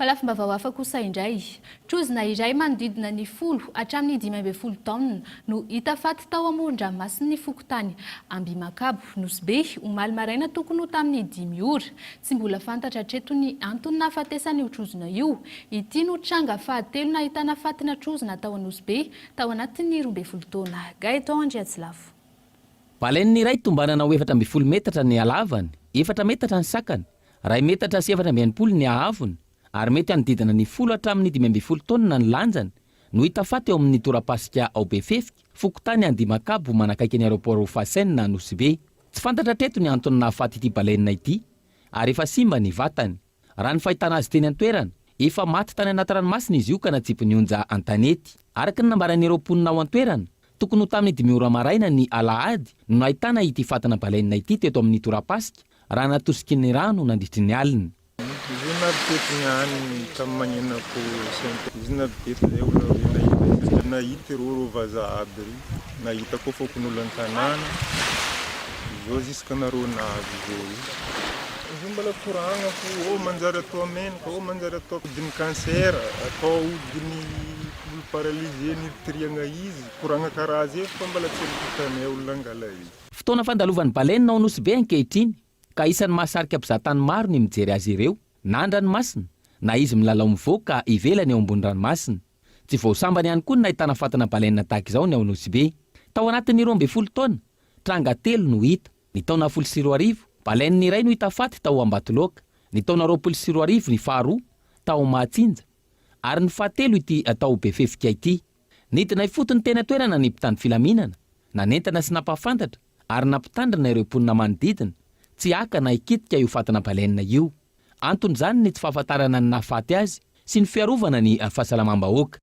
Fa la fomba vahoafa kosa indray, trozona iray manodidina ny 10 hatramin'ny 12 taona no hita faty tao amoron-dranomasina ny Fokotany. Ambimakabo, Nosy be, omaly maraina tokony ho tamin'ny 5 ora. Tsy mbola fantatra hatreto ny antony nahafatesan'io trozona io. Ity no tranga fahatelo nahitana fatina trozona tao Nosy be tao anatin'ny 12 taona. Gaeton Andriatsilavo. Baleine iray tombanana ho 4 metatra ny halavany, 4 metatra ny sakany, 2 metatra sy 4.5 ny ahavony, ary mety anodidina ny 10 hatramin'ny 12 taona ny lanjany, no hita faty eo amin'ny torapasika ao Befefika, Fokotany Ambimakabo manakaiky ny aéroport Fasen na Nosy be. Tsy fantatra treto ny antony nahafaty ity baleine ity, ary efa simba ny vatany. Raha ny fahitana azy teny an-toerana, efa maty tany anaty ranomasina izy io ka natsipy nionja an-tanety. Araka ny nambaran'ireo mponina ao an-toerana, tokony ho tamin'ny 5 ora maraina ny alahady no nahitana ity fatana baleine ity teto amin'ny torapasika, raha natosiky ny rano nandritry ny alina. Izy nabitety niany tamin'ny magnenako izy nabitety zay olo nahita rô vazaha aby ry, nahita koa fokon'olo an-tanàna, zao ziska nareo navy zao izy mbola koragna fo manjary atao menaka, manjary atao odiny cancer, atao odiny olo paralysé nitriagna izy, koragna karaha zay fa mbola tsy hitanay olona angala izy. Fotoana fandalovan'ny baleine ao Nosy be ankehitriny, ka isan'ny mahasarika mpizahatany maro ny mijery azy ireo, na an-dranomasina, na izy milalao mivoaka ivelany eo ambony ranomasina. Tsy voasambany ihany koa ny nahitana fatana baleine tahaka izao ny ao Nosy be. Tao anatin'ny 12 taona, tranga 3 no hita. Ny taona 2010, baleine iray no hita faty tao Ambatoloka. Ny taona 2010 ny faharoa tao Mahatsinja, ary ny fahatelo ity tao Befefika ity. Nidina ifotony tena toerana ny mpitandro filaminana, nanentana sy napahafantatra, ary nampitandrina ireo mponina manodidina, tsy aka na ikitika io fatana baleine io. Antony zany ny tsy fahafantarana ny nahafaty azy sy ny fiarovana ny fahasalamam-bahoaka.